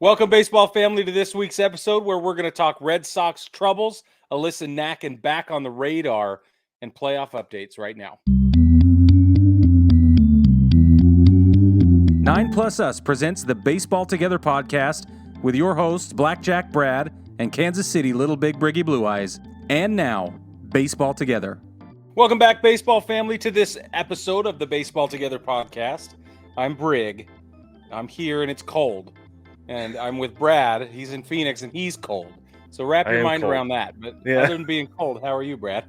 Welcome, baseball family, to this week's episode where we're going to talk Red Sox troubles, Alyssa Nakken back on the radar, and playoff updates right now. 9 Plus Us presents the Baseball Together podcast with your hosts, Blackjack Brad and Kansas City Little Big Briggy Blue Eyes. And now, Baseball Together. Welcome back, baseball family, to this episode of the Baseball Together podcast. I'm Brig. I'm here and it's cold. And I'm with Brad. He's in Phoenix and he's cold. So wrap your mind around that. But other than being cold, how are you, Brad?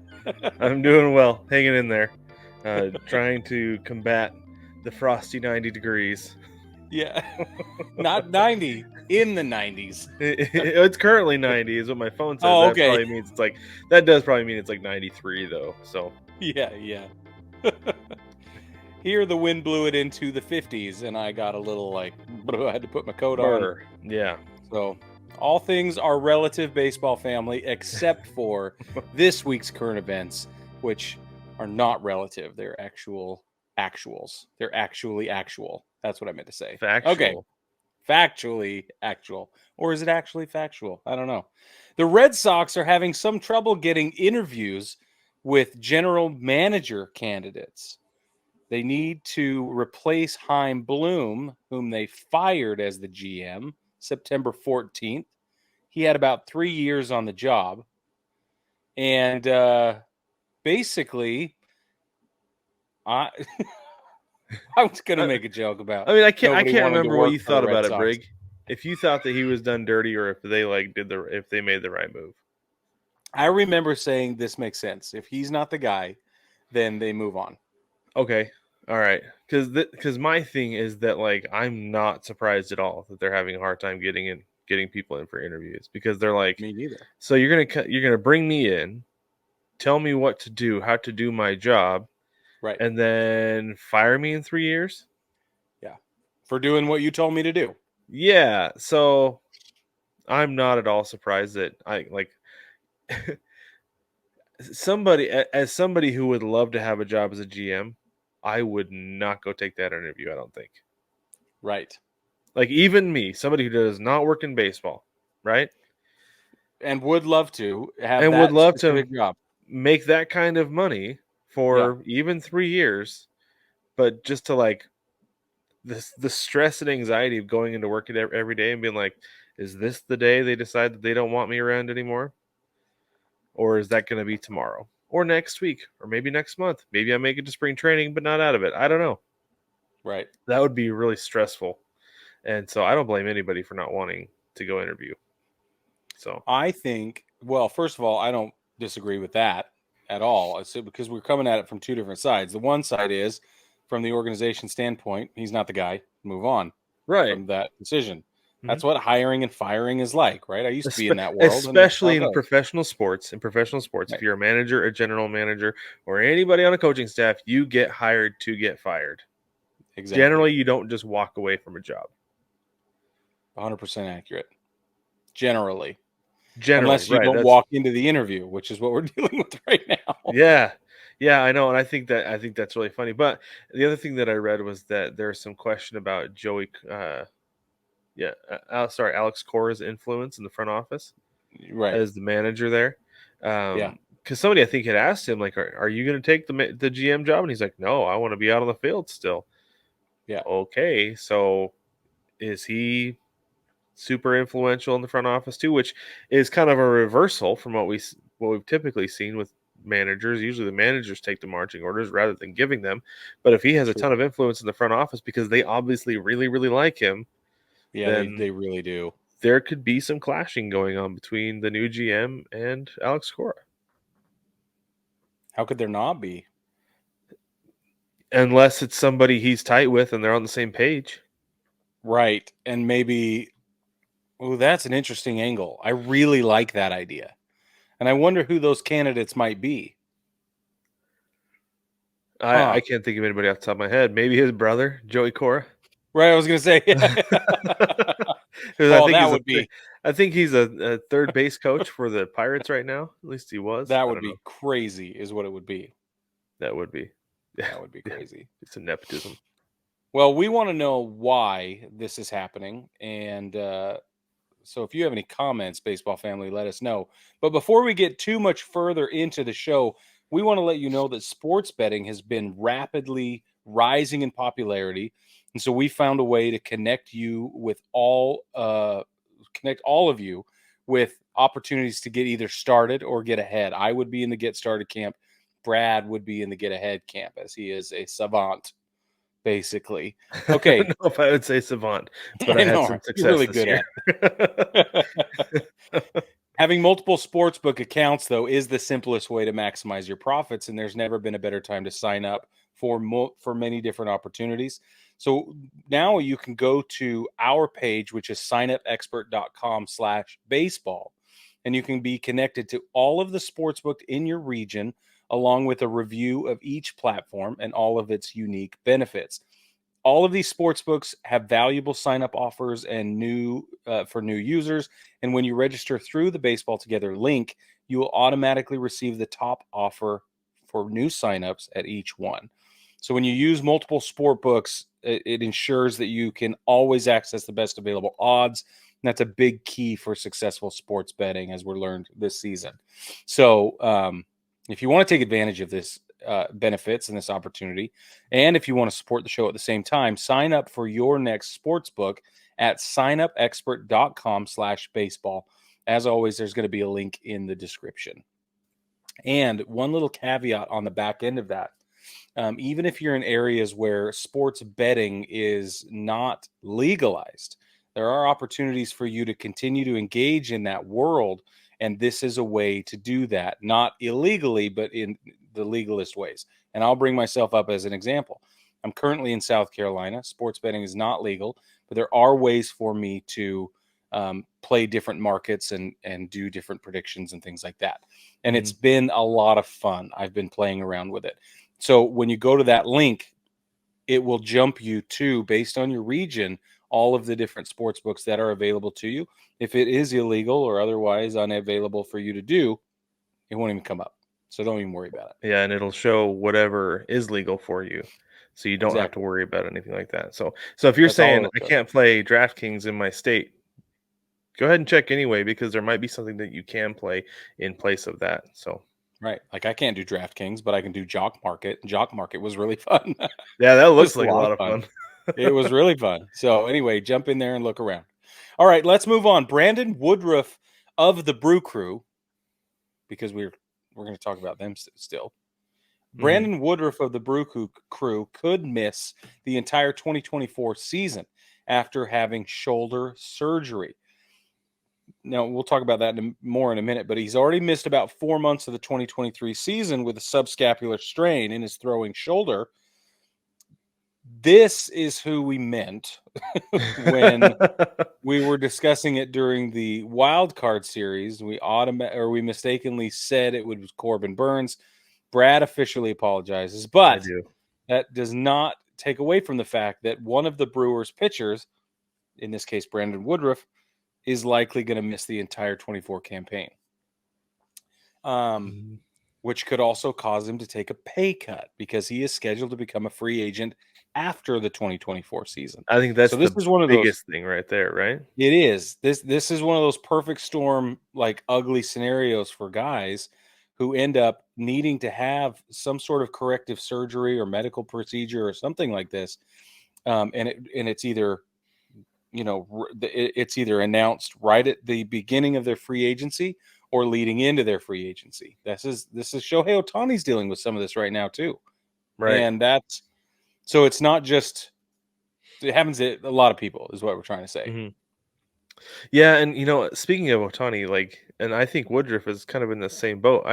I'm doing well, hanging in there, trying to combat the frosty 90 degrees. Yeah, not 90, in the 90s. It's currently 90 is what my phone says. Oh, okay. That probably means that does probably mean it's like 93 though. So yeah. Here, the wind blew it into the 50s, and I got a little I had to put my coat on. Yeah. So all things are relative, baseball family, except for this week's current events, which are not relative. They're actuals. They're actually actual. That's what I meant to say. Factual. Okay. Factually actual. Or is it actually factual? I don't know. The Red Sox are having some trouble getting interviews with general manager candidates. They need to replace Chaim Bloom, whom they fired as the GM September 14th. He had about 3 years on the job. And basically, I was going to make a joke about. I mean, I can't remember what you thought about it, Brig. If you thought that he was done dirty, or if they if they made the right move. I remember saying this makes sense. If he's not the guy, then they move on. Okay, all right. Because my thing is that I'm not surprised at all that they're having a hard time getting people in for interviews, because they're like, me neither. So you're gonna bring me in, tell me what to do, how to do my job, right, and then fire me in 3 years? Yeah, for doing what you told me to do. Yeah, so I'm not at all surprised that somebody who would love to have a job as a GM, I would not go take that interview, I don't think. Right. Even me, somebody who does not work in baseball, right? And would love to have and that would love to job. Make that kind of money for even 3 years, but just to the stress and anxiety of going into work every day and being like, is this the day they decide that they don't want me around anymore? Or is that going to be tomorrow? Or next week? Or maybe next month? Maybe I make it to spring training, but not out of it. I don't know. Right. That would be really stressful. And so I don't blame anybody for not wanting to go interview. So I think, well, first of all, I don't disagree with that at all. Because we're coming at it from two different sides. The one side is, from the organization standpoint, he's not the guy. Move on. Right. From that decision. That's what hiring and firing is like, right? I used to be in that world. Especially in professional sports. Right. If you're a manager, a general manager, or anybody on a coaching staff, you get hired to get fired. Exactly. Generally, you don't just walk away from a job. 100% accurate. Generally. Unless you don't walk into the interview, which is what we're dealing with right now. Yeah, I know, and I think that's really funny. But the other thing that I read was that there's some question about Alex Cora's influence in the front office, right, as the manager there. Because somebody, I think, had asked him, are you going to take the GM job? And he's like, no, I want to be out on the field still. Yeah. Okay, so is he super influential in the front office too, which is kind of a reversal from what we've typically seen with managers. Usually the managers take the marching orders rather than giving them. But if he has a ton of influence in the front office because they obviously really, really like him, then they really do. There could be some clashing going on between the new GM and Alex Cora. How could there not be? Unless it's somebody he's tight with and they're on the same page. Right. And maybe, that's an interesting angle. I really like that idea. And I wonder who those candidates might be. I can't think of anybody off the top of my head. Maybe his brother, Joey Cora. Right, I was going to say. I think he's a third base coach for the Pirates right now. At least he was. That would be crazy, is what it would be. That would be. That would be crazy. It's a nepotism. Well, we want to know why this is happening. And so if you have any comments, baseball family, let us know. But before we get too much further into the show, we want to let you know that sports betting has been rapidly rising in popularity. And so we found a way to connect all of you with opportunities to get either started or get ahead. I would be in the get started camp. Brad would be in the get ahead camp, as he is a savant, basically. I Okay. don't know if I would say savant, but I I had know some you're success really this good year. at it. Having multiple sportsbook accounts, though, is the simplest way to maximize your profits, and there's never been a better time to sign up for many different opportunities. So now you can go to our page, which is signupexpert.com/baseball, and you can be connected to all of the sportsbook in your region, along with a review of each platform and all of its unique benefits. All of these sports books have valuable sign up offers and for new users. And when you register through the Baseball Together link, you will automatically receive the top offer for new signups at each one. So when you use multiple sport books, it ensures that you can always access the best available odds. And that's a big key for successful sports betting, as we're learned this season. So if you want to take advantage of this benefits and this opportunity, and if you want to support the show at the same time, sign up for your next sports book at signupexpert.com/baseball. As always, there's going to be a link in the description. And one little caveat on the back end of that, even if you're in areas where sports betting is not legalized, there are opportunities for you to continue to engage in that world. And this is a way to do that, not illegally, but in the legalist ways. And I'll bring myself up as an example. I'm currently in South Carolina. Sports betting is not legal, but there are ways for me to play different markets and do different predictions and things like that. And it's been a lot of fun. I've been playing around with it. So when you go to that link, it will jump you to, based on your region, all of the different sports books that are available to you. If it is illegal or otherwise unavailable for you to do, it won't even come up. So don't even worry about it. Yeah, and it'll show whatever is legal for you. So you don't have to Exactly. worry about anything like that. So if you're That's all saying it'll I show. can't play DraftKings in my state, go ahead and check anyway, because there might be something that you can play in place of that. So Right. Like I can't do DraftKings, but I can do Jock Market. Jock Market was really fun. It yeah, that was looks a like a lot of lot of fun. fun. It was really fun. So anyway, jump in there and look around. All right, let's move on. Brandon Woodruff of the Brew Crew, because we're going to talk about them still. Brandon Woodruff of the Brew Crew could miss the entire 2024 season after having shoulder surgery. Now, we'll talk about that more in a minute, but he's already missed about 4 months of the 2023 season with a subscapular strain in his throwing shoulder. This is who we meant when we were discussing it during the wild card series. We mistakenly said it was Corbin Burns. Brad officially apologizes, I but do. that does not take away from the fact that one of the Brewers pitchers, in this case Brandon Woodruff, is likely going to miss the entire 24 campaign, which could also cause him to take a pay cut because he is scheduled to become a free agent after the 2024 season. I think So that's this the is one of those. biggest thing right there, right? It is. This is one of those perfect storm, like ugly scenarios for guys who end up needing to have some sort of corrective surgery or medical procedure or something like this. And it's either, it's either announced right at the beginning of their free agency or leading into their free agency. This is Shohei Ohtani's dealing with some of this right now too. Right. And so it's not just, it happens to a lot of people is what we're trying to say. Yeah, and speaking of Otani, and I think Woodruff is kind of in the same boat.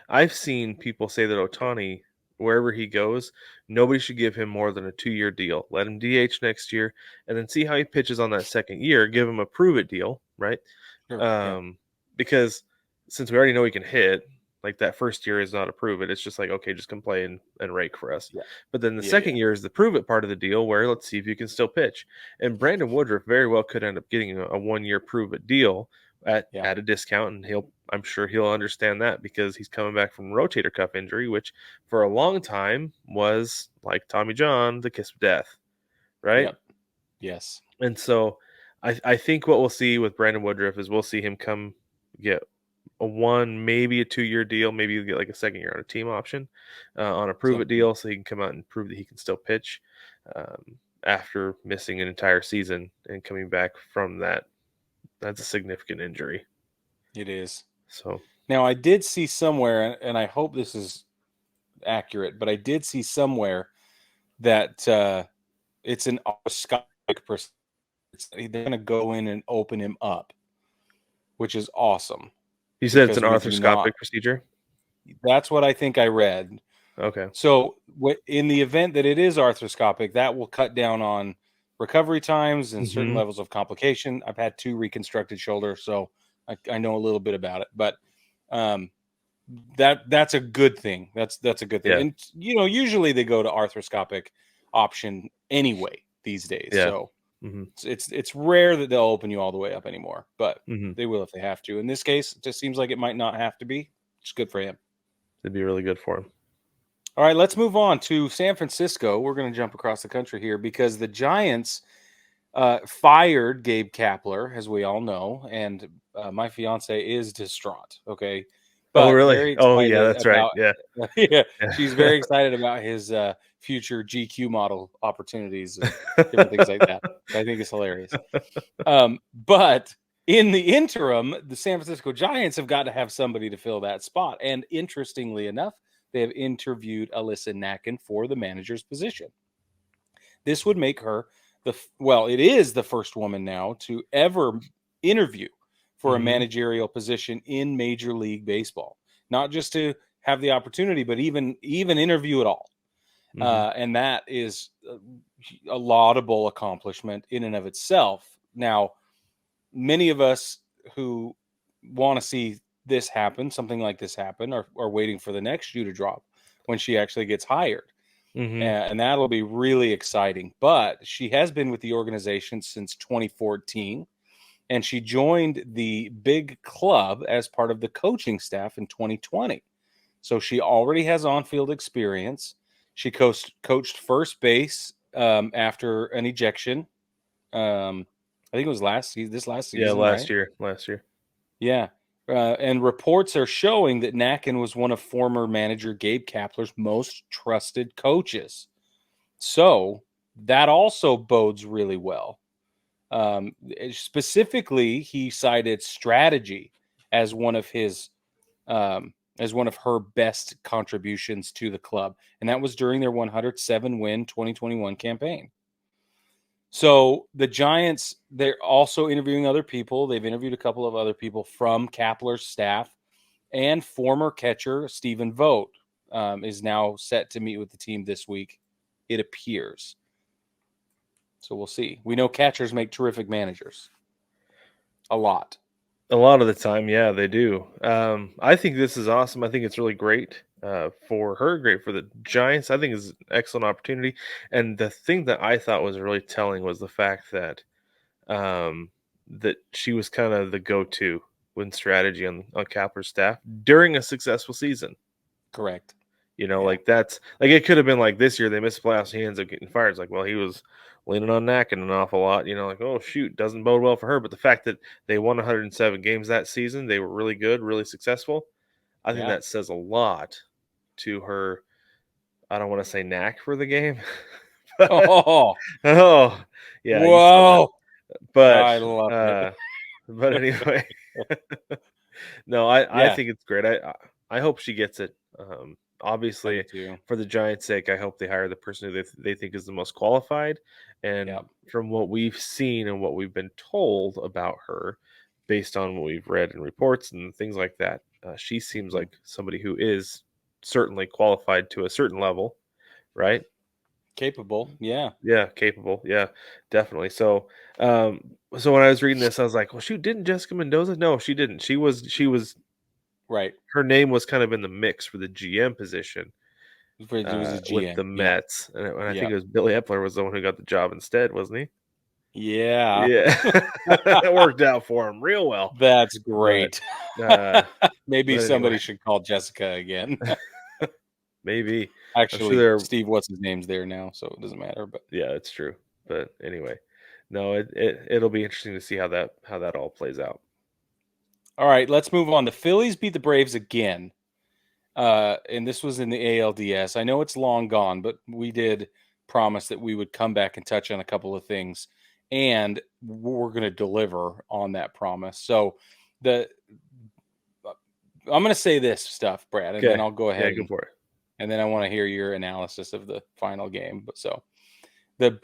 I've seen people say that Otani, wherever he goes, nobody should give him more than a 2-year deal. Let him DH next year, and then see how he pitches on that second year. Give him a prove it deal, right? Sure. Yeah. Because since we already know he can hit, like that first year is not a prove it. It's just like, okay, just come play and rake for us. Yeah. But then the Yeah. second year is the prove it part of the deal, where let's see if you can still pitch. And Brandon Woodruff very well could end up getting a 1-year prove it deal at a discount, and I'm sure he'll understand that because he's coming back from rotator cuff injury, which for a long time was, like Tommy John, the kiss of death. right? Yep. Yes. And so I think what we'll see with Brandon Woodruff is we'll see him come get a 1, maybe a 2-year deal. Maybe he'll get like a second year on a team option on a prove it Something. deal, so he can come out and prove that he can still pitch after missing an entire season and coming back from that. That's a significant injury. It is. So Now, I did see somewhere, and I hope this is accurate, but I did see somewhere that it's an arthroscopic procedure. They're going to go in and open him up, which is awesome. you said it's an Because we do arthroscopic not- procedure? That's what I think I read. Okay. So in the event that it is arthroscopic, that will cut down on recovery times and certain Mhm. levels of complication. I've had 2 reconstructed shoulders, so I know a little bit about it. But that's a good thing. That's a good thing. Yeah. And usually they go to arthroscopic option anyway these days. Yeah. So Mhm. it's rare that they'll open you all the way up anymore, but Mhm. they will if they have to. In this case, it just seems like it might not have to be. It's good for him. It'd be really good for him. All right, let's move on to San Francisco. We're going to jump across the country here because the Giants fired Gabe Kapler, as we all know, and my fiance is distraught. Okay, Oh, really? very Oh, yeah, excited that's right. about- Yeah. yeah, she's very excited about his future GQ model opportunities and different things like that. I think it's hilarious. But in the interim, the San Francisco Giants have got to have somebody to fill that spot. And interestingly enough, they have interviewed Alyssa Nakken for the manager's position. This would make her it is the first woman now to ever interview for a Mhm. managerial position in Major League Baseball. Not just to have the opportunity, but even interview at all. Mhm. And that is a laudable accomplishment in and of itself. Now, many of us who want to see this happen, something like this happen, are waiting for the next shoe to drop when she actually gets hired. Mhm. And that'll be really exciting. But she has been with the organization since 2014, and she joined the big club as part of the coaching staff in 2020. So she already has on-field experience. She coached first base after an ejection. I think it was this last season. Yeah, last right? year. Last year. Yeah. And reports are showing that Nakken was one of former manager Gabe Kapler's most trusted coaches. So that also bodes really well. Specifically, he cited strategy as one of her best contributions to the club, and that was during their 107-win 2021 campaign. So the Giants, they're also interviewing other people. They've interviewed a couple of other people from Kapler's staff, and former catcher Stephen Vogt is now set to meet with the team this week, it appears. So we'll see. We know catchers make terrific managers. A lot of the time, yeah, they do. I think this is awesome. I think it's really great for her, great for the Giants. I think it's an excellent opportunity. And the thing that I thought was really telling was the fact that that she was kind of the go-to win strategy on Kapler's staff during a successful season. correct. Like that's like it could have been like this year they missed the playoffs, he ends up getting fired. It's like, well, he was leaning on Nakken an awful lot. Like, oh shoot, doesn't bode well for her. But the fact that they won 107 games that season, they were really good, really successful. I think that says a lot to her. I don't want to say knack for the game. Oh, Yeah. whoa! But I love it. But anyway, no, I think it's great. I hope she gets it. Obviously, for the Giants' sake, I hope they hire the person who they think is the most qualified. And from what we've seen and what we've been told about her, based on what we've read in reports and things like that, she seems like somebody who is certainly qualified to a certain level, right? Capable, yeah. Yeah, capable. Yeah, definitely. So when I was reading this, I was like, well, shoot, didn't Jessica Mendoza? No, she didn't. She was right. Her name was kind of in the mix for the GM position It was a GM, with the Mets. And I think it was Billy Epler was the one who got the job instead, wasn't he? Yeah. It worked out for him real well. That's great. Maybe somebody anyway. should call Jessica again. Maybe. Actually, Steve, what's his name's there now, so it doesn't matter. But yeah, it's true. But anyway, no, it'll be interesting to see how that all plays out. All right, let's move on. The Phillies beat the Braves again. And this was in the ALDS. I know it's long gone, but we did promise that we would come back and touch on a couple of things, and we're going to deliver on that promise. So I'm going to say this stuff, Brad, and then I'll go ahead. Go for it. And then I want to hear your analysis of the final game. But so the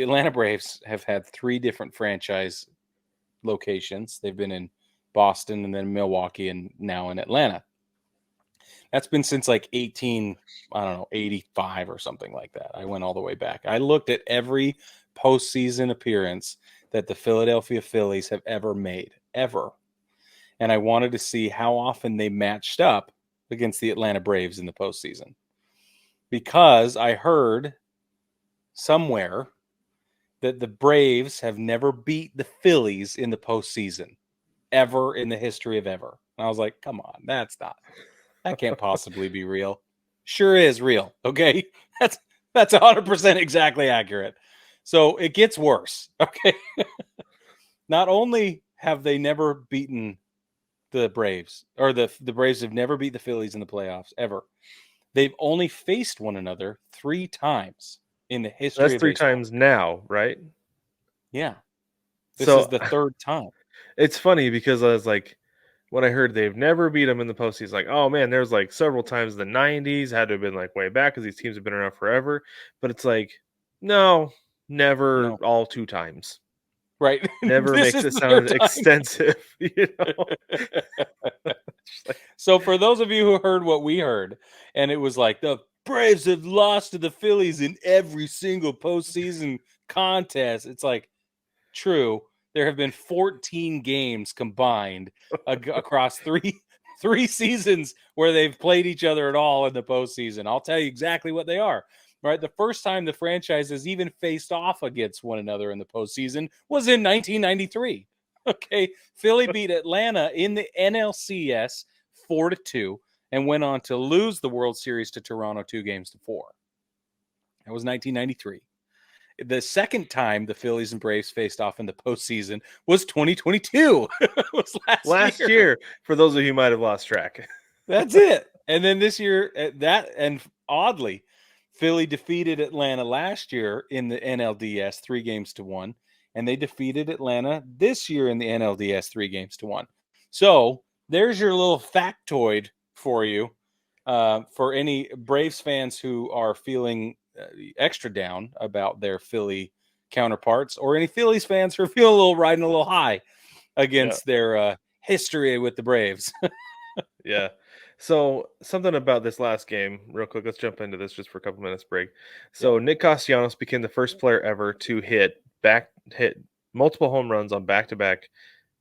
Atlanta Braves have had 3 different franchise locations. They've been in Boston and then Milwaukee and now in Atlanta. That's been since like 85 or something like that. I went all the way back. I looked at every postseason appearance that the Philadelphia Phillies have ever made, ever. And I wanted to see how often they matched up against the Atlanta Braves in the postseason. Because I heard somewhere that the Braves have never beat the Phillies in the postseason, ever in the history of ever. And I was like, come on, that can't possibly be real. Sure is real. Okay. That's 100% exactly accurate. So it gets worse. Okay. Not only have they never beaten the Braves, or the Braves have never beat the Phillies in the playoffs ever. They've only faced one another 3 times in the history of baseball. That's 3 times now, right? Yeah. This is the 3rd time. It's funny because I was like, when I heard they've never beat them in the postseason, like, oh man, there's like several times in the 90s, had to have been like way back because these teams have been around forever. But it's like, no, never all 2 times. Right. Never makes it sound extensive, So for those of you who heard what we heard, and it was like the Braves have lost to the Phillies in every single postseason contest. It's like, true. There have been 14 games combined across three seasons where they've played each other at all in the postseason. I'll tell you exactly what they are. Right, the first time the franchises even faced off against one another in the postseason was in 1993. Okay, Philly beat Atlanta in the NLCS 4-2 and went on to lose the World Series to Toronto 2-4. That was 1993. The second time the Phillies and Braves faced off in the postseason was 2022. It was last year. For those of you who might have lost track. That's it. And then this year, oddly, Philly defeated Atlanta last year in the NLDS 3-1, and they defeated Atlanta this year in the NLDS 3-1. So there's your little factoid for you, for any Braves fans who are feeling extra down about their Philly counterparts, or any Phillies fans who are feeling riding a little high against their history with the Braves. Yeah. So something about this last game, real quick. Let's jump into this just for a couple minutes, Brig. So Nick Castellanos became the first player ever to hit multiple home runs on back-to-back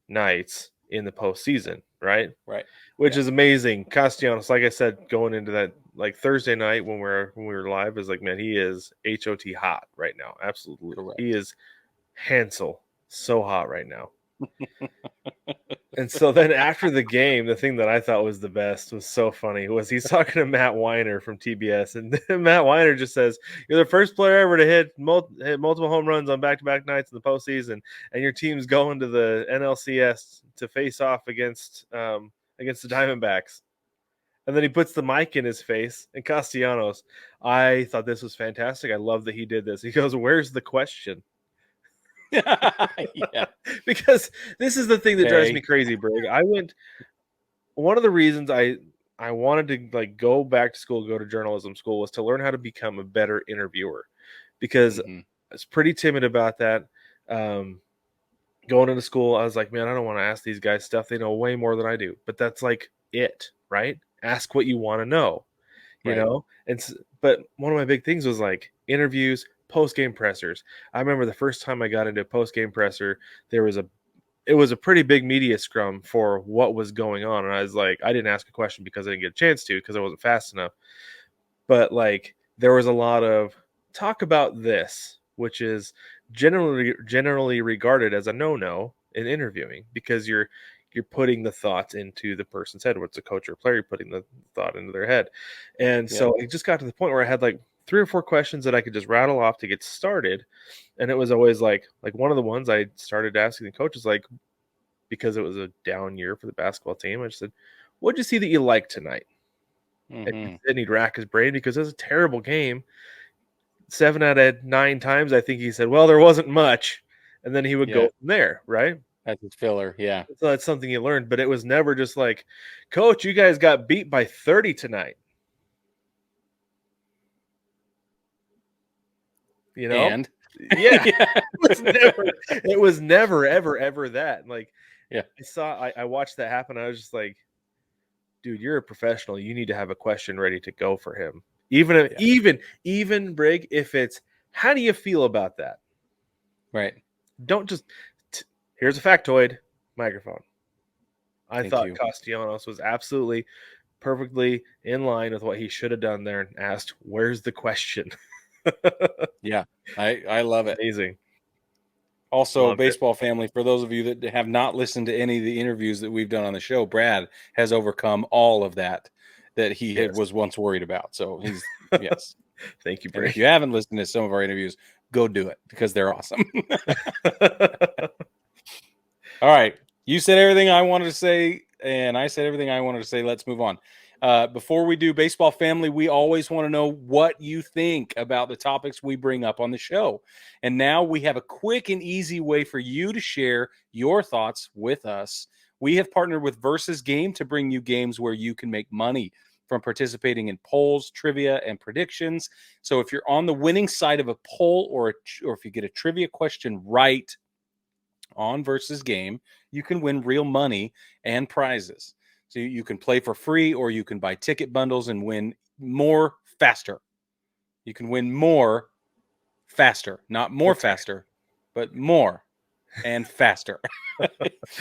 nights in the postseason, right? Right. Which is amazing. Castellanos, like I said, going into that like Thursday night when we were live, is like, man, he is HOT hot right now. Absolutely. Correct. He is Hansel, so hot right now. And so then after the game, the thing that I thought was the best was so funny was he's talking to Matt Weiner from TBS, and Matt Weiner just says, "You're the first player ever to hit multiple home runs on back-to-back nights in the postseason, and your team's going to the NLCS to face off against the Diamondbacks." And then he puts the mic in his face, and Castellanos, I thought this was fantastic. I love that he did this. He goes, "Where's the question?" Yeah. Because this is the thing that drives me crazy, Brig. One of the reasons I wanted to like go back to school, go to journalism school, was to learn how to become a better interviewer, because I was pretty timid about that. Going into school, I was like, man, I don't want to ask these guys stuff. They know way more than I do. But that's like it, right? Ask what you want to know, you know? But one of my big things was like interviews, post-game pressers. I remember the first time I got into a post-game presser, it was a pretty big media scrum for what was going on. And I was like, I didn't ask a question because I didn't get a chance to, because I wasn't fast enough. But like, there was a lot of talk about this, which is generally regarded as a no-no in interviewing, because you're putting the thoughts into the person's head. What's a coach or a player? You're putting the thought into their head. And so it just got to the point where I had like 3 or 4 questions that I could just rattle off to get started. And it was always like one of the ones I started asking the coaches, like, because it was a down year for the basketball team. I just said, what'd you see that you liked tonight? And he'd rack his brain because it was a terrible game. 7 out of 9 times, I think he said, well, there wasn't much. And then he would go from there, right? That's his filler, yeah. So that's something you learned, but it was never just like, Coach, you guys got beat by 30 tonight. You know? And yeah. It was never, ever that. Like, I watched that happen. I was just like, dude, you're a professional. You need to have a question ready to go for him. Even Brig, if it's, how do you feel about that? Right. Don't just, here's a factoid, microphone. I thought you. Castellanos was absolutely perfectly in line with what he should have done there and asked, where's the question? Yeah, I love it. Amazing. Also, baseball family, for those of you that have not listened to any of the interviews that we've done on the show, Brad has overcome all of that he was once worried about. So he's, yes. Thank you, Brad. If you haven't listened to some of our interviews, go do it because they're awesome. All right. You said everything I wanted to say, and I said everything I wanted to say. Let's move on. Before we do, baseball family, we always want to know what you think about the topics we bring up on the show. And now we have a quick and easy way for you to share your thoughts with us. We have partnered with Versus Game to bring you games where you can make money from participating in polls, trivia, and predictions. So if you're on the winning side of a poll or if you get a trivia question right on Versus Game, you can win real money and prizes. So you can play for free, or you can buy ticket bundles and win more faster. You can win more faster, not more faster, but more and faster.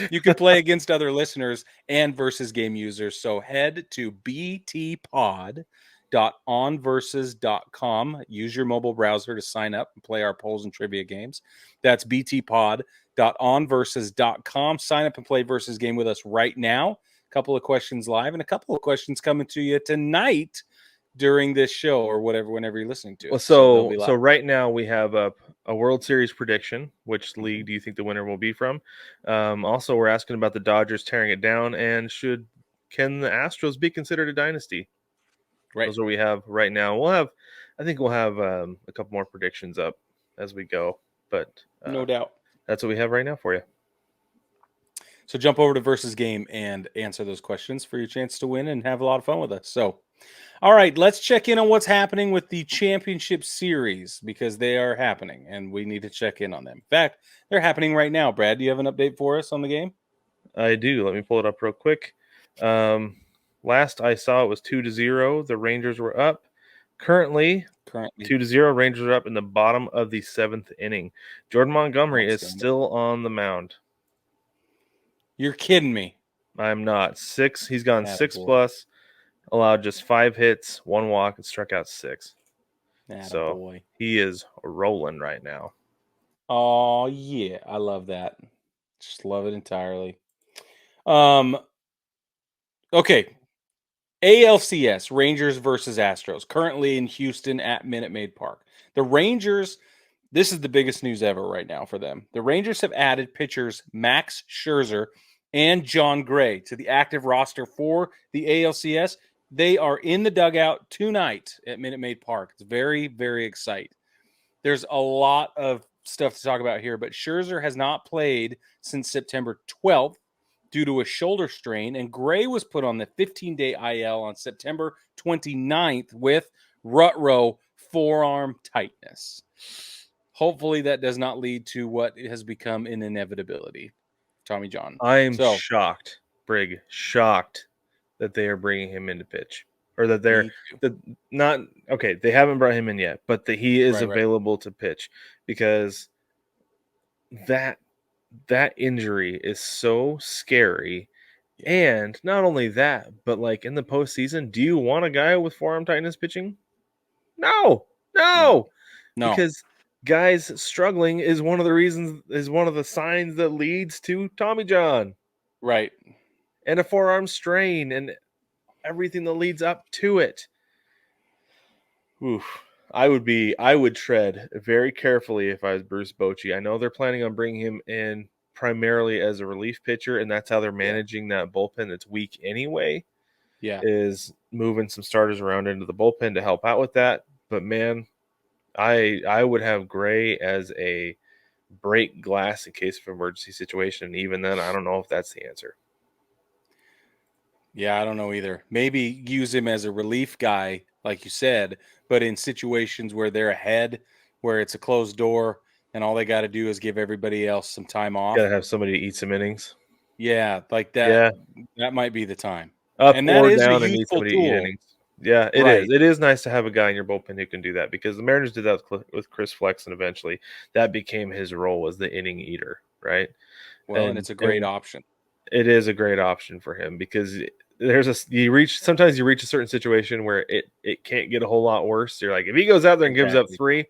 You can play against other listeners and Versus Game users. So head to btpod.onversus.com. Use your mobile browser to sign up and play our polls and trivia games. That's btpod.onversus.com. Sign up and play Versus Game with us right now. A couple of questions live and a couple of questions coming to you tonight during this show or whenever you're listening to it. So right now we have a World Series prediction. Which league do you think the winner will be from? Also, we're asking about the Dodgers tearing it down, and can the Astros be considered a dynasty? Right. Those are what we have right now. I think we'll have a couple more predictions up as we go, but no doubt. That's what we have right now for you. So jump over to Versus Game and answer those questions for your chance to win and have a lot of fun with us. So, all right, let's check in on what's happening with the championship series because they are happening and we need to check in on them. In fact, they're happening right now. Brad, do you have an update for us on the game? I do. Let me pull it up real quick. Last I saw it was 2-0. The Rangers were up. Currently 2-0. Rangers are up in the bottom of the 7th inning. Jordan Montgomery is still on the mound. You're kidding me. I'm not. He's gone 6+, allowed just 5 hits, 1 walk, and struck out 6. So he is rolling right now. Oh, yeah. I love that. Just love it entirely. Okay. ALCS, Rangers versus Astros, currently in Houston at Minute Maid Park. The Rangers, this is the biggest news ever right now for them. The Rangers have added pitchers Max Scherzer and John Gray to the active roster for the ALCS. They are in the dugout tonight at Minute Maid Park. It's very, very exciting. There's a lot of stuff to talk about here, but Scherzer has not played since September 12th due to a shoulder strain, and Gray was put on the 15-day IL on September 29th with rut row forearm tightness. Hopefully that does not lead to what has become an inevitability. Tommy John. I am shocked, Brig, shocked that they are bringing him in to pitch. Or that they haven't brought him in yet, but that he is available to pitch because that injury is so scary. And not only that, but like in the postseason, do you want a guy with forearm tightness pitching? No. Because guys struggling is one of the signs that leads to Tommy John. Right. And a forearm strain and everything that leads up to it. Oof. I would tread very carefully if I was Bruce Bochy. I know they're planning on bringing him in primarily as a relief pitcher, and that's how they're managing that bullpen that's weak anyway. Yeah. Is moving some starters around into the bullpen to help out with that. But man, I would have Gray as a break glass in case of emergency situation. And even then, I don't know if that's the answer. Yeah, I don't know either. Maybe use him as a relief guy, like you said, but in situations where they're ahead, where it's a closed door, and all they got to do is give everybody else some time off. Got to have somebody eat some innings. Yeah, like that. Yeah. That might be the time. Up And that or is a down and need useful somebody to eat tool. innings. Yeah, it Right. is. It is nice to have a guy in your bullpen who can do that because the Mariners did that with Chris Flexen eventually. That became his role as the inning eater, right? Well, and it's a great option. It is a great option for him because sometimes you reach a certain situation where it can't get a whole lot worse. You're like, if he goes out there and gives up 3,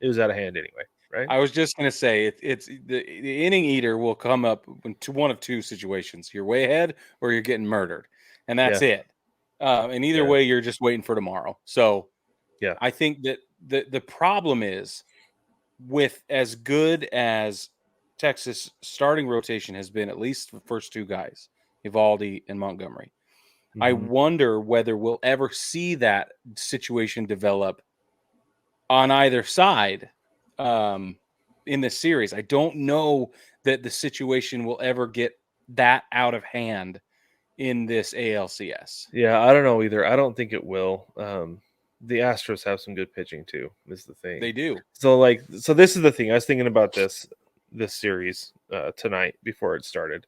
it was out of hand anyway, right? I was just gonna say it's the inning eater will come up to one of two situations: you're way ahead or you're getting murdered, and that's it. And either way, you're just waiting for tomorrow. So, yeah, I think that the problem is with as good as Texas starting rotation has been, at least the first two guys, Evaldi and Montgomery. Mm-hmm. I wonder whether we'll ever see that situation develop on either side in this series. I don't know that the situation will ever get that out of hand in this ALCS. Yeah, I don't know either. I don't think it will. The Astros have some good pitching too, is the thing. They do. So this is the thing. I was thinking about this series tonight before it started.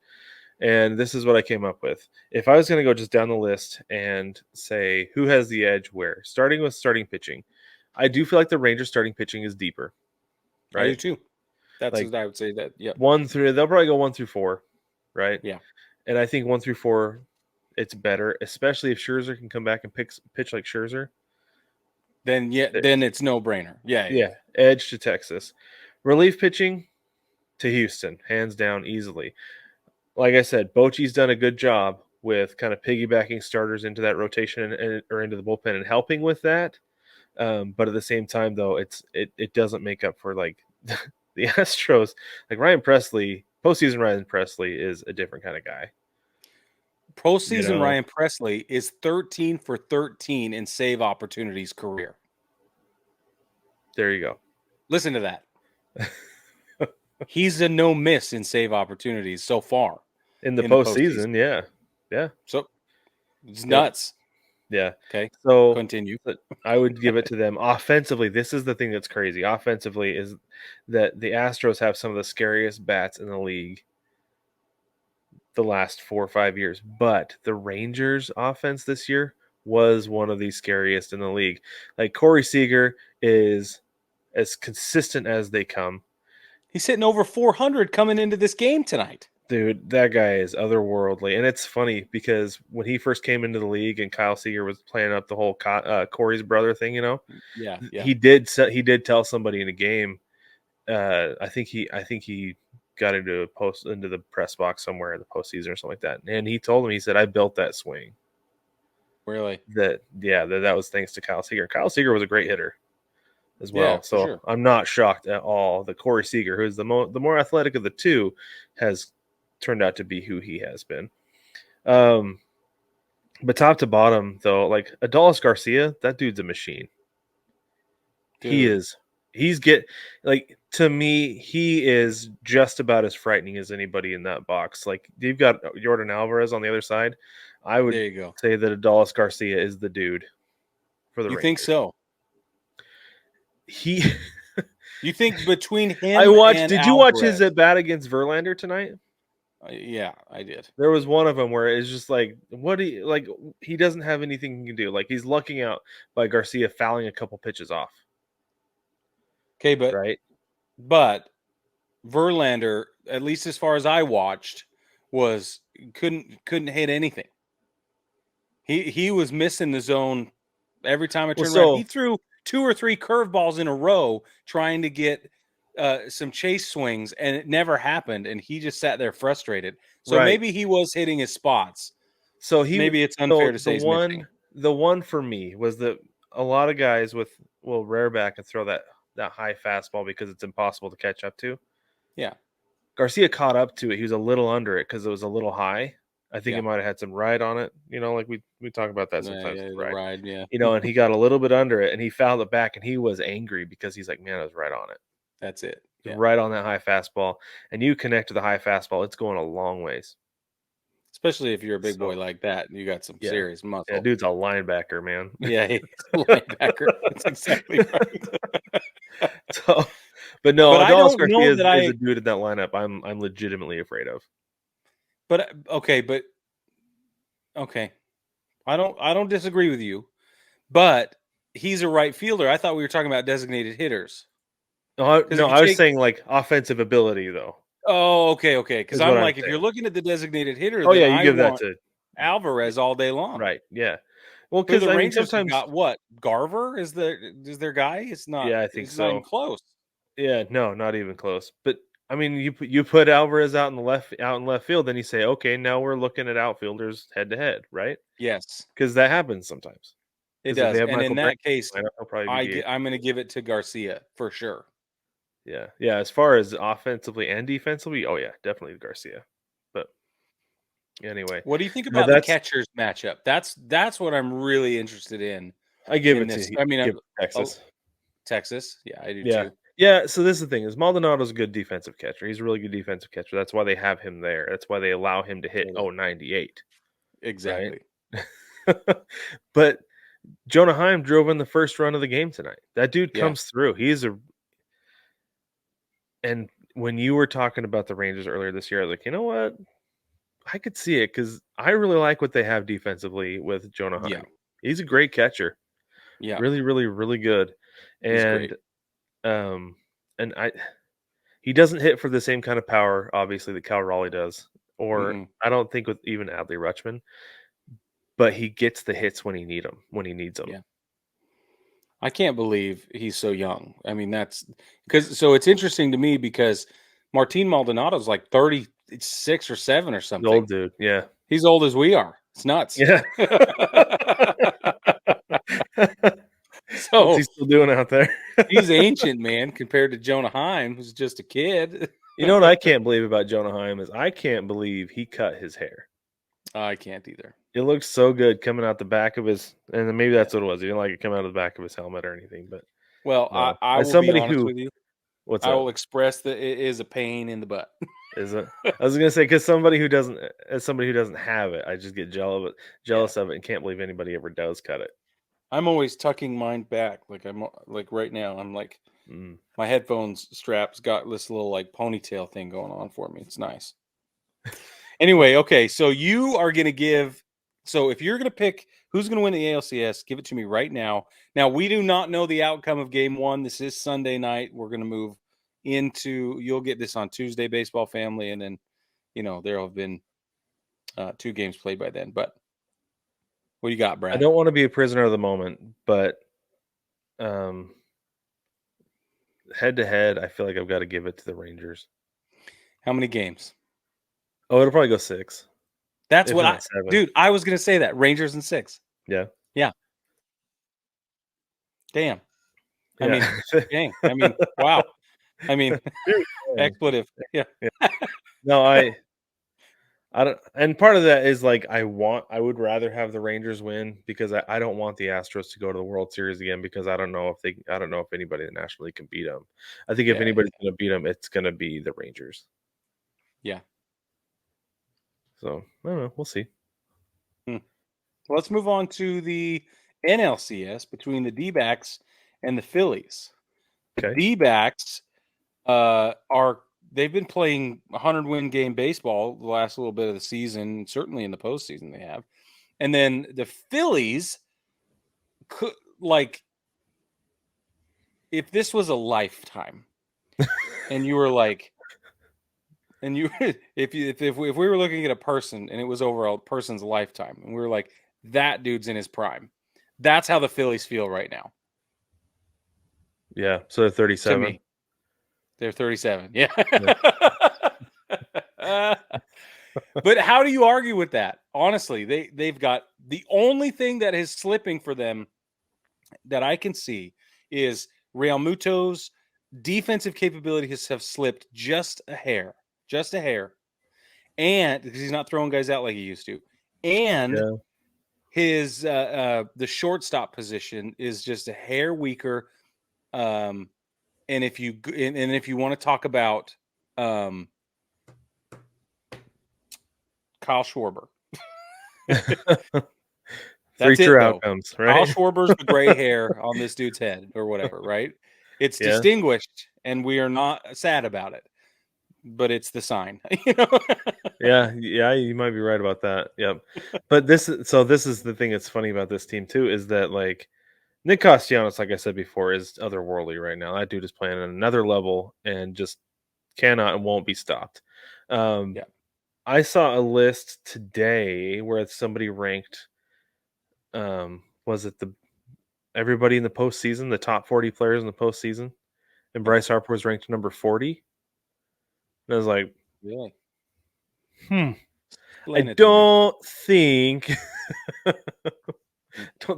And this is what I came up with. If I was going to go just down the list and say who has the edge where, starting with starting pitching, I do feel like the Rangers starting pitching is deeper. Right? I do too. That's what I would say that. Yeah. They'll probably go 1 through 4, right? Yeah. And I think 1 through 4, it's better, especially if Scherzer can come back and pitch like Scherzer. Then it's no brainer. Yeah. Edge to Texas. Relief pitching to Houston, hands down, easily. Like I said, Bochy's done a good job with kind of piggybacking starters into that rotation or into the bullpen and helping with that. But at the same time, though, it doesn't make up for like the Astros. Like postseason Ryan Presley is a different kind of guy. Postseason Ryan Presley is 13 for 13 in save opportunities career. There you go. Listen to that. He's a no miss in save opportunities so far in the postseason. Yeah. So it's nuts. Yeah. Okay. So continue. I would give it to them offensively. This is the thing that's crazy. Offensively is that the Astros have some of the scariest bats in the league the last 4 or 5 years, but the Rangers offense this year was one of the scariest in the league. Like Corey Seager is as consistent as they come. He's hitting over 400 coming into this game tonight. Dude, that guy is otherworldly. And it's funny because when he first came into the league and Kyle Seager was playing up the whole Corey's brother thing, Yeah. He did tell somebody in a game. I think he got into the press box somewhere in the postseason or something like that. And he told him, he said, I built that swing. Really? That was thanks to Kyle Seager. Kyle Seager was a great hitter as well. Yeah, so sure. I'm not shocked at all that Corey Seager, who's the more athletic of the two, has turned out to be who he has been. But top to bottom, though, like Adolis Garcia, that dude's a machine. Dude. To me, he is just about as frightening as anybody in that box. Like, you've got Jordan Alvarez on the other side. I would say that Adolis Garcia is the dude for the Rangers. You think so? You think between him Did you watch his at bat against Verlander tonight? Yeah, I did. There was one of them where it's just like, he doesn't have anything he can do. Like, he's lucking out by Garcia fouling a couple pitches off. Okay, but Verlander, at least as far as I watched, couldn't hit anything. He was missing the zone every time I turned around. He threw 2 or 3 curveballs in a row trying to get some chase swings, and it never happened. And he just sat there frustrated. So maybe he was hitting his spots. So maybe it's unfair to say the one for me was that a lot of guys will rear back and throw that high fastball because it's impossible to catch up to. Yeah. Garcia caught up to it. He was a little under it because it was a little high. I think Yeah. it might have had some ride on it. Like we talk about that sometimes. Yeah, with the ride, yeah. And he got a little bit under it, and he fouled it back, and he was angry because he's like, man, I was right on it. That's it. Yeah. Right on that high fastball. And you connect to the high fastball, it's going a long ways. Especially if you're a big boy like that, and you got some serious muscle. Yeah, dude's a linebacker, man. Yeah, he's a linebacker. That's exactly right. But no, I Adolis don't know Garcia that is a dude in that lineup I'm legitimately afraid of. But okay. I don't disagree with you, but he's a right fielder. I thought we were talking about designated hitters. No, I was saying like offensive ability though. Oh, okay. Because I'm like, if saying. you're looking at the designated hitter, Oh then yeah, you I give that want to Alvarez all day long. Right. Yeah. Well, Because because the I mean, Rangers sometimes got what? Garver is their guy? It's not. Yeah, I think it's so. Not even close. Yeah, no, not even close. But I mean, you put Alvarez out in left field, then you say, okay, now we're looking at outfielders head to head, right? Yes, because that happens sometimes. it does. And in that case, he'll probably be I'm going to give it to Garcia for sure. Yeah. As far as offensively and defensively, oh yeah, definitely Garcia. But anyway, what do you think about the catchers matchup? That's what I'm really interested in. I give it to. I mean, Texas. Texas, yeah, I do yeah. too. Yeah, so this is the thing: is Maldonado's a good defensive catcher. He's a really good defensive catcher. That's why they have him there. That's why they allow him to hit 98. Exactly. Right? But Jonah Heim drove in the first run of the game tonight. That dude comes through. And when you were talking about the Rangers earlier this year, I was like, you know what? I could see it because I really like what they have defensively with Jonah Heim. Yeah. He's a great catcher. Yeah. Really, really, really good. He's great. He doesn't hit for the same kind of power, obviously, that Cal Raleigh does. Or I don't think with even Adley Rutschman. But he gets the hits when he needs them. Yeah. I can't believe he's so young. I mean, it's interesting to me because Martin Maldonado's like 36 or 7 or something. The old dude, yeah. He's old as we are. It's nuts. Yeah. So what's he still doing out there? He's ancient, man, compared to Jonah Heim, who's just a kid. You know what I can't believe about Jonah Heim is I can't believe he cut his hair. I can't either. It looks so good coming out the back of his, and then maybe that's what it was. He didn't like it coming out of the back of his helmet or anything. But well, no. I will be honest with you. I will express that it is a pain in the butt. Is it? I was gonna say because somebody who doesn't have it, I just get jealous of it, and can't believe anybody ever does cut it. I'm always tucking mine back, like right now. I'm like, my headphones straps got this little like ponytail thing going on for me. It's nice. Anyway, okay, so you are gonna give. So if you're gonna pick who's gonna win the ALCS, give it to me right now. Now we do not know the outcome of Game 1. This is Sunday night. We're gonna move into. You'll get this on Tuesday, Baseball Family, and then there have been 2 games played by then. But what do you got, Brad? I don't want to be a prisoner of the moment, but head to head, I feel like I've got to give it to the Rangers. How many games? Oh, it'll probably go 6. That's what I was going to say that. Rangers in 6. Yeah. Damn. I mean, dang. I mean, wow. I mean, expletive. Yeah. No, I don't, and part of that is like I would rather have the Rangers win because I don't want the Astros to go to the World Series again because I don't know if anybody in the National League can beat them. I think if anybody's going to beat them, it's going to be the Rangers. Yeah. So I don't know. We'll see. Well, let's move on to the NLCS between the D-backs and the Phillies. Okay. The D-backs they've been playing 100-win game baseball the last little bit of the season, certainly in the postseason they have. And then the Phillies could, like, if this was a lifetime and you were like, and you, if we were looking at a person and it was over a person's lifetime and we were like, that dude's in his prime. That's how the Phillies feel right now. Yeah. So they're 37. They're 37. Yeah. But how do you argue with that? Honestly, they've got the only thing that is slipping for them that I can see is Real Muto's defensive capabilities have slipped just a hair, and because he's not throwing guys out like he used to, and his the shortstop position is just a hair weaker. And if you want to talk about Kyle Schwarber. Three That's it, true though. outcomes, Kyle right? Schwarber's the gray hair on this dude's head or whatever, right? It's Yeah. distinguished, and we are not sad about it, but it's the sign. Yeah, you might be right about that. Yep. But this is the thing that's funny about this team too, is that like Nick Castellanos, like I said before, is otherworldly right now. That dude is playing at another level and just cannot and won't be stopped. Yeah. I saw a list today where somebody ranked was it everybody in the postseason, the top 40 players in the postseason, and Bryce Harper was ranked number 40. And I was like, Really? I don't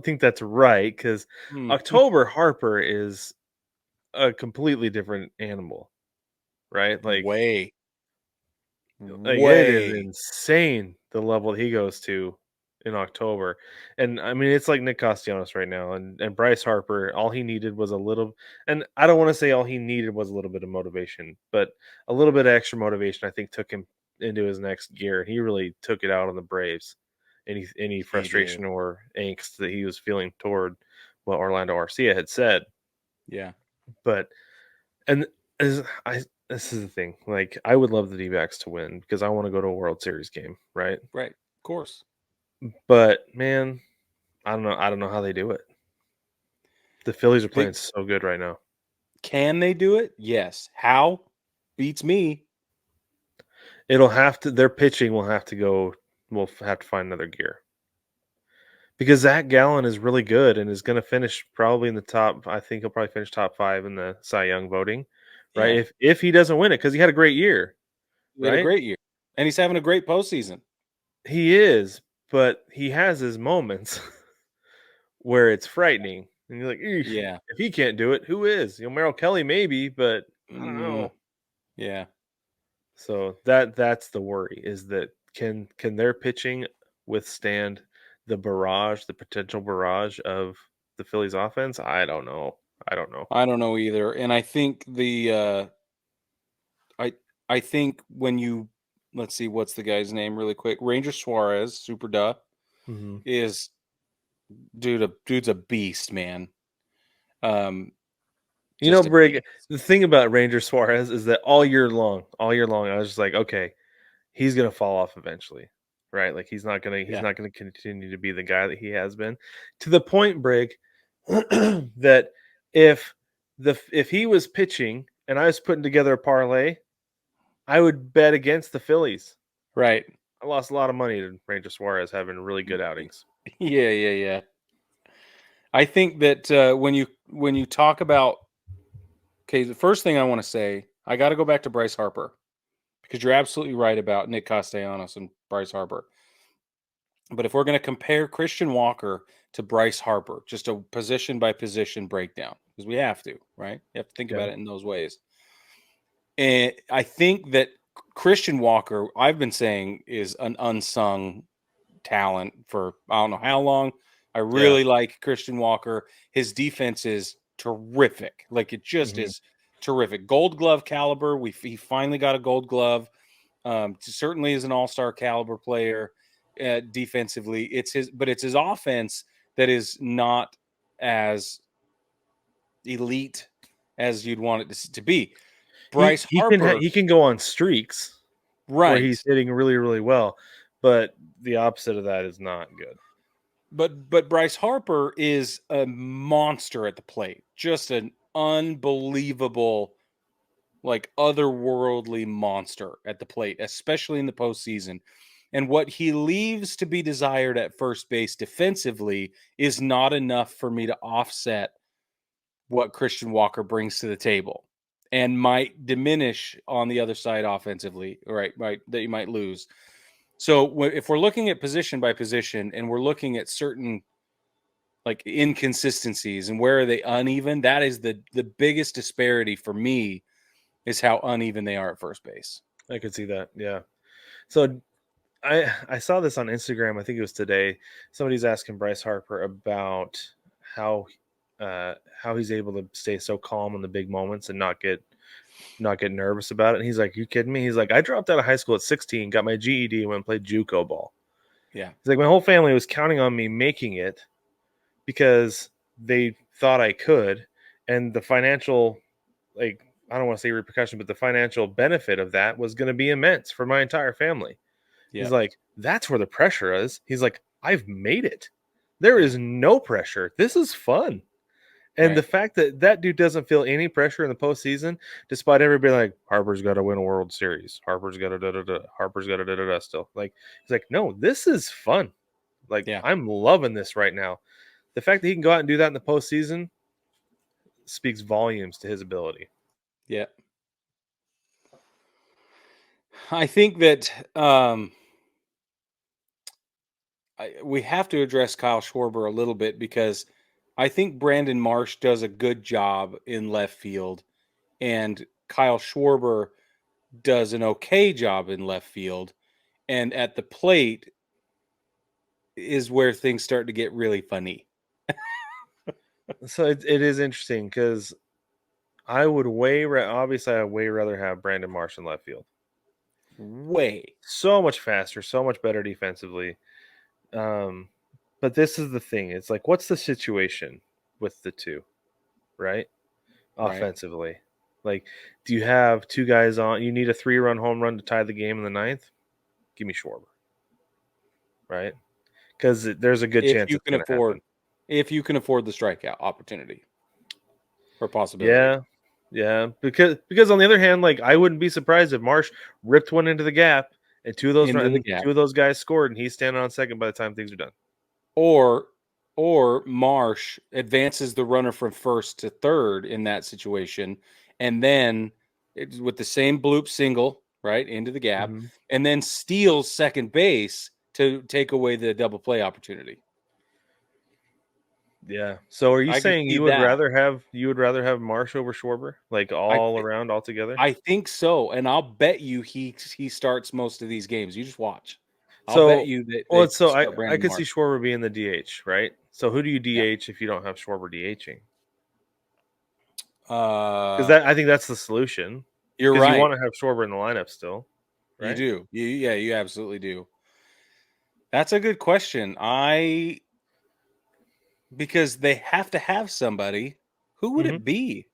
think that's right, because October Harper is a completely different animal, right? Like way. it is insane the level he goes to in October. And I mean, it's like Nick Castellanos right now, and Bryce Harper, all he needed was a little, and I don't want to say all he needed was a little bit of motivation, but a little bit of extra motivation, I think, took him into his next gear. And he really took it out on the Braves. Any frustration or angst that he was feeling toward what Orlando Arcia had said. Yeah. But this is the thing. Like, I would love the D-backs to win because I want to go to a World Series game, right? Right. Of course. But man, I don't know how they do it. The Phillies are playing so good right now. Can they do it? Yes. How? Beats me. Their pitching will have to go. We'll have to find another gear. Because Zach Gallen is really good and is going to finish probably in the top. I think he'll probably finish top 5 in the Cy Young voting, right? Yeah. If he doesn't win it, because he had a great year, He had a great year, and he's having a great postseason. He is, but he has his moments where it's frightening, and you're like, yeah, if he can't do it, who is? Merrill Kelly maybe, but I don't know. Yeah. So that's the worry, is that can their pitching withstand the potential barrage of the Phillies offense? I don't know. I don't know either. And I think I think when you, let's see, what's the guy's name really quick? Ranger Suarez, Super Duh, is dude's a beast, man. Brig, the thing about Ranger Suarez is that all year long, I was just like, okay, he's gonna fall off eventually, right? Like he's not gonna continue to be the guy that he has been, to the point, Brig, that if he was pitching and I was putting together a parlay, I would bet against the Phillies. Right. I lost a lot of money to Ranger Suarez having really good outings. Yeah. I think that when you talk about, okay, the first thing I want to say, I got to go back to Bryce Harper, because you're absolutely right about Nick Castellanos and Bryce Harper. But if we're going to compare Christian Walker to Bryce Harper, just a position by position breakdown, because we have to, right? You have to think about it in those ways. And I think that Christian Walker, I've been saying, is an unsung talent for I don't know how long. I really like Christian Walker. His defense is terrific. Like, it just is terrific. Gold Glove caliber. He finally got a Gold Glove. Certainly is an all-star caliber player defensively. It's his offense that is not as elite as you'd want it to be. Bryce Harper, he can go on streaks, right, where he's hitting really, really well, but the opposite of that is not good. But Bryce Harper is a monster at the plate. Just an unbelievable, like, otherworldly monster at the plate, especially in the postseason. And what he leaves to be desired at first base defensively is not enough for me to offset what Christian Walker brings to the table, and might diminish on the other side offensively, right, that you might lose. So if we're looking at position by position and we're looking at certain like inconsistencies and where are they uneven. That is the biggest disparity for me, is how uneven they are at first base. I could see that. Yeah. So I saw this on Instagram. I think it was today. Somebody's asking Bryce Harper about how he's able to stay so calm in the big moments and not get nervous about it. And he's like, "You kidding me?" He's like, "I dropped out of high school at 16, got my GED, and went and played JUCO ball." Yeah. He's like, "My whole family was counting on me making it because they thought I could, and the financial, like, I don't want to say repercussion, but the financial benefit of that was going to be immense for my entire family." Yeah. He's like, "That's where the pressure is." He's like, "I've made it. There is no pressure. This is fun." And the Right. fact that that dude doesn't feel any pressure in the postseason, despite everybody like, Harper's got to win a World Series, Harper's got to Harper's got to still. Like, he's like, "No, this is fun. Like, Yeah. I'm loving this right now." The fact that he can go out and do that in the postseason speaks volumes to his ability. Yeah. I think that we have to address Kyle Schwarber a little bit, because I think Brandon Marsh does a good job in left field, and Kyle Schwarber does an okay job in left field, and at the plate is where things start to get really funny. So it is interesting because I would obviously I'd way rather have Brandon Marsh in left field. Way. So much faster, so much better defensively. But this is the thing. It's like, what's the situation with the two, right? Right. Offensively. Like, do you have two guys on? You need a 3-run home run to tie the game in the ninth? Give me Schwarber. Right? Because there's a good If chance you it's can going to afford happen. the strikeout opportunity or possibility. Yeah. Yeah. Because on the other hand, like, I wouldn't be surprised if Marsh ripped one into the gap and two Into the gap. of those guys scored and he's standing on second by the time things are done. Or Marsh advances the runner from first to third in that situation, and then it's with the same bloop single, right, into the gap, Mm-hmm. and then steals second base to take away the double play opportunity. Yeah. So are you I could saying see you would that. rather have Marsh over Schwarber, like I all th- around, all together? I think so, and I'll bet you he starts most of these games. You just watch. I'll bet So, you that well, they so start I Brandon could see Marsh. Schwarber being the DH, right? So who do you Yeah. DH if you don't have Schwarber DHing? Because Uh, that I think that's the solution. you're Because you right. want to have Schwarber in the lineup still, You right? do. You absolutely do. That's a good question. Because they have to have somebody. Who would Mm-hmm. it be?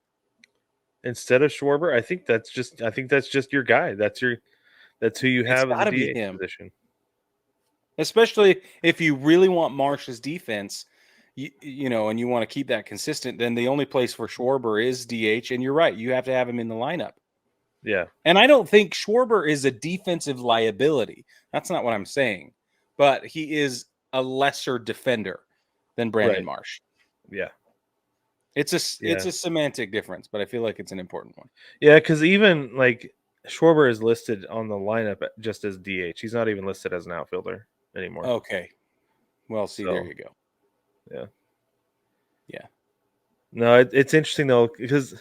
Instead of Schwarber, I think that's just your guy. That's who you It's have as got a to be DH him. position. Especially if you really want Marsh's defense, and you want to keep that consistent, then the only place for Schwarber is DH. And you're right. You have to have him in the lineup. Yeah. And I don't think Schwarber is a defensive liability. That's not what I'm saying. But he is a lesser defender than Brandon Right. Marsh. Yeah. It's Yeah. a semantic difference, but I feel like it's an important one. Yeah. Because even like Schwarber is listed on the lineup just as DH. He's not even listed as an outfielder anymore. Okay. Well, see, there So you go. yeah. Yeah. No, it's interesting though, because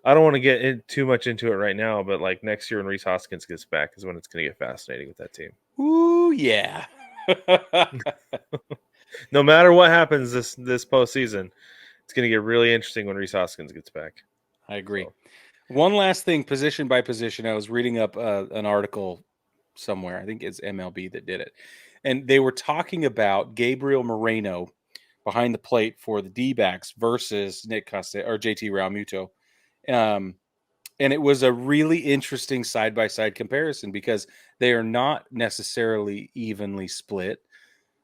I don't want to get too much into it right now, but like next year when Rhys Hoskins gets back is when it's going to get fascinating with that team. Ooh, yeah. No matter what happens this postseason, it's going to get really interesting when Rhys Hoskins gets back. I agree. So. One last thing, position by position. I was reading up an article somewhere. I think it's MLB that did it. And they were talking about Gabriel Moreno behind the plate for the D-backs versus Nick Costa or JT Realmuto. And it was a really interesting side-by-side comparison because they are not necessarily evenly split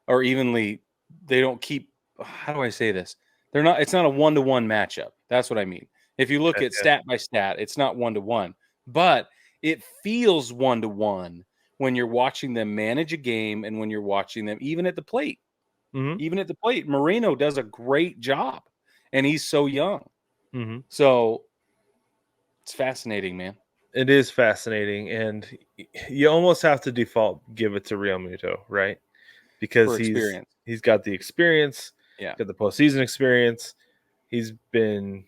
or evenly. They don't keep. How do I say this? They're not. It's not a 1-to-1 matchup. That's what I mean. If you look at Okay. stat by stat, it's not 1-to-1, but it feels 1-to-1 when you're watching them manage a game and when you're watching them even at the plate. Mm-hmm. Even at the plate, Moreno does a great job, and he's so young. Mm-hmm. So it's fascinating, man. It is fascinating, and you almost have to give it to Real Muto, right? Because For experience. he's got the experience. Yeah. got the postseason experience. He's been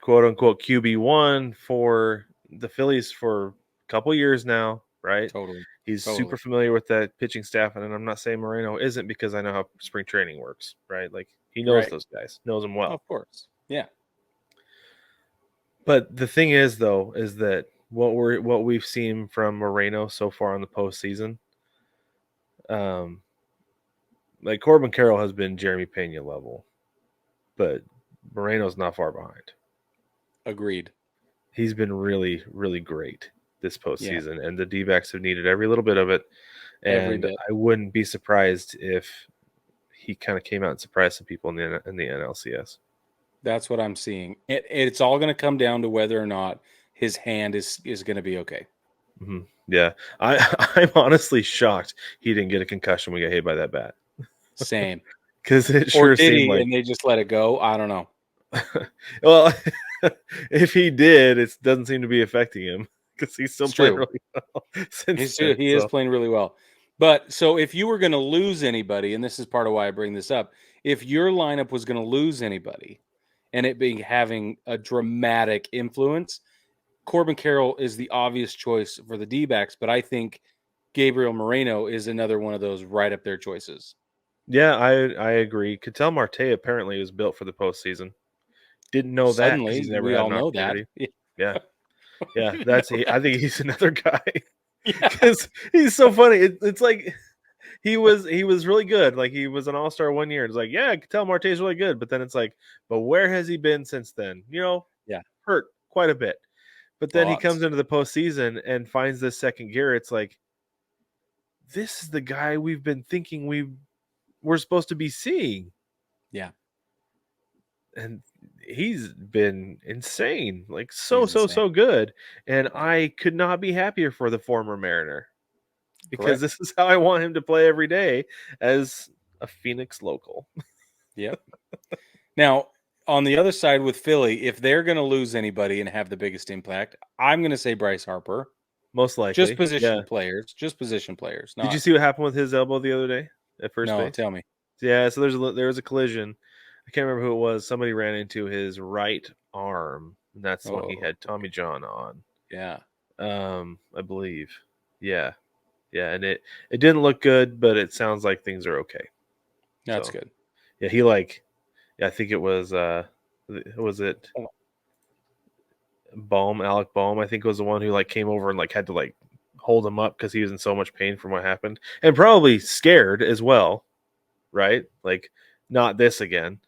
quote unquote QB1 for the Phillies for a couple years now, right? Totally. He's Totally. super familiar with that pitching staff, and I'm not saying Moreno isn't, because I know how spring training works, right? Like, he knows those guys, knows them well. Of course. Yeah. But the thing is, though, is that what we've seen from Moreno so far in the postseason, like Corbin Carroll has been Jeremy Pena level, but Moreno's not far behind. Agreed. He's been really, really great this postseason, and the D-backs have needed every little bit of it. And I wouldn't be surprised if he kind of came out and surprised some people in the NLCS. That's what I'm seeing. It's all going to come down to whether or not his hand is going to be okay. Mm-hmm. Yeah, I'm honestly shocked he didn't get a concussion when he got hit by that bat. Same. Because it sure seemed like, and they just let it go. I don't know. Well, if he did, it doesn't seem to be affecting him, because he's still playing really well. He is playing really well. But so if you were going to lose anybody, and this is part of why I bring this up, if your lineup was going to lose anybody and it being having a dramatic influence, Corbin Carroll is the obvious choice for the D-backs, but I think Gabriel Moreno is another one of those right up there choices. Yeah, I agree. Ketel Marte apparently was built for the postseason. Didn't know that because he's never had an opportunity. Yeah. Yeah, I think he's another guy, because he's so funny. It's like he was really good. Like, he was an all-star 1 year. It's like, yeah, Ketel Marte is really good, but then it's like, but where has he been since then? Hurt quite a bit. But then he comes into the postseason and finds this second gear. It's like, this is the guy we've been thinking we're supposed to be seeing. Yeah. And he's been insane, like so good. And I could not be happier for the former Mariner, because this is how I want him to play every day as a Phoenix local. Yep. Now, on the other side with Philly, if they're going to lose anybody and have the biggest impact, I'm going to say Bryce Harper. Most likely. Just position players. Just position players. Did you see what happened with his elbow the other day at first base? No, tell me. Yeah, so there was a collision. I can't remember who it was. Somebody ran into his right arm, and that's when he had Tommy John on. Yeah. I believe. Yeah. Yeah, and it didn't look good, but it sounds like things are okay. That's good. Yeah, I think it was Alec Boehm, I think, was the one who came over and had to hold him up because he was in so much pain from what happened, and probably scared as well, right? Not this again.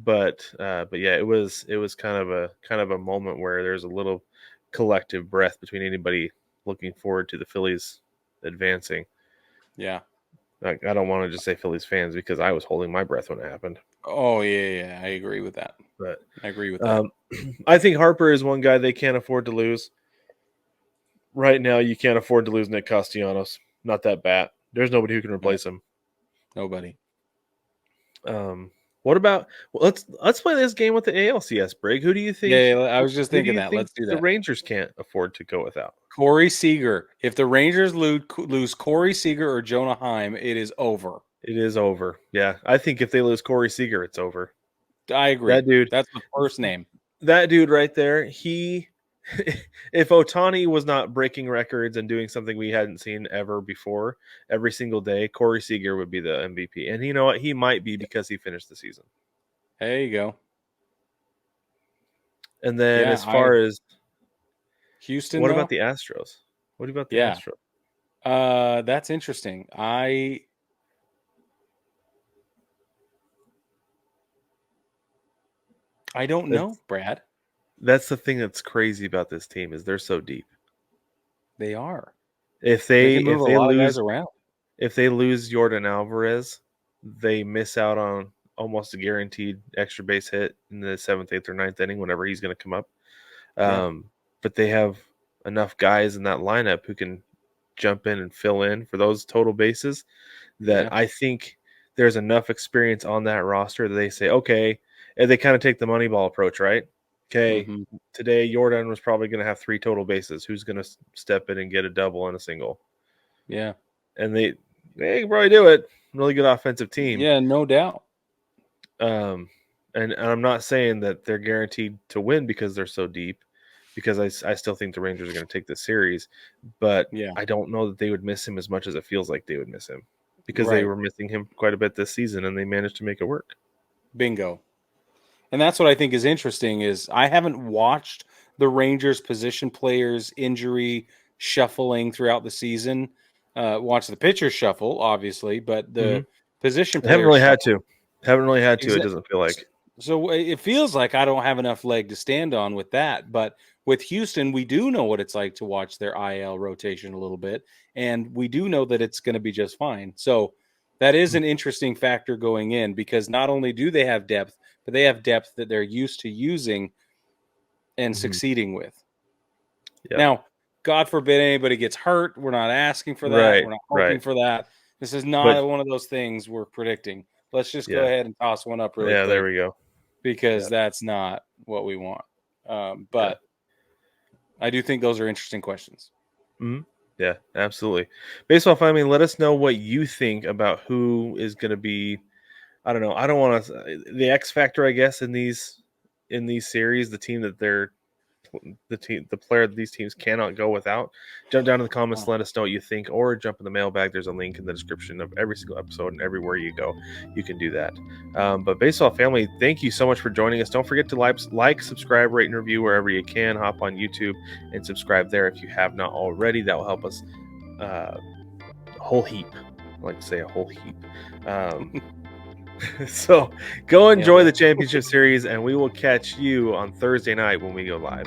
But yeah, it was kind of a moment where there's a little collective breath between anybody looking forward to the Phillies advancing. Yeah. I don't want to just say Phillies fans, because I was holding my breath when it happened. Oh, yeah. I agree with that. But I agree with that. I think Harper is one guy they can't afford to lose. Right now, you can't afford to lose Nick Castellanos. Not that bat. There's nobody who can replace him. Nobody. What about let's play this game with the ALCS, Brig. Who do you think? Yeah, I was just thinking that. Let's do that. The Rangers can't afford to go without Corey Seager. If the Rangers lose Corey Seager or Jonah Heim, it is over. It is over. Yeah, I think if they lose Corey Seager, it's over. I agree. That dude. That's the first name. That dude right there. If Ohtani was not breaking records and doing something we hadn't seen ever before every single day, Corey Seager would be the MVP. And you know what? He might be, because he finished the season. There you go. And then as far as Houston, what about the Astros? What about the Astros? That's interesting. I don't know, Brad. That's the thing that's crazy about this team, is they're so deep. They are. If they lose around, if they lose Yordan Alvarez, they miss out on almost a guaranteed extra base hit in the 7th, 8th, or 9th inning, whenever he's going to come up. But they have enough guys in that lineup who can jump in and fill in for those total bases that I think there's enough experience on that roster that they say, okay, and they kind of take the Moneyball approach, right? Okay, today Yordan was probably going to have 3 total bases. Who's going to step in and get a double and a single? Yeah. And they can probably do it. Really good offensive team. Yeah, no doubt. And I'm not saying that they're guaranteed to win because they're so deep, because I still think the Rangers are going to take this series, but Yeah. I don't know that they would miss him as much as it feels like they would miss him, because they Right. were missing him quite a bit this season and they managed to make it work. Bingo. And that's what I think is interesting is I haven't watched the Rangers position players injury shuffling throughout the season. Watch the pitchers shuffle, obviously, but the position I haven't players really had to. It doesn't feel like. So it feels like I don't have enough leg to stand on with that. But with Houston, we do know what it's like to watch their IL rotation a little bit, and we do know that it's going to be just fine. So that is an interesting factor going in, because not only do they have depth, but they have depth that they're used to using and succeeding with. Yeah. Now, God forbid anybody gets hurt. We're not asking for that. Right, We're not hoping for that. This is not one of those things we're predicting. Let's just go ahead and toss one up really quick. There we go. Because that's not what we want. But I do think those are interesting questions. Mm-hmm. Yeah, absolutely. Baseball Family, let us know what you think about who is going to be. I don't know. I don't want to the X factor, I guess, in these series. The team that the player that these teams cannot go without. Jump down in the comments, let us know what you think, or jump in the mailbag. There's a link in the description of every single episode, and everywhere you go, you can do that. But Baseball Family, thank you so much for joining us. Don't forget to like, subscribe, rate, and review wherever you can. Hop on YouTube and subscribe there if you have not already. That will help us a whole heap. I like to say a whole heap. So go enjoy the championship series, and we will catch you on Thursday night when we go live.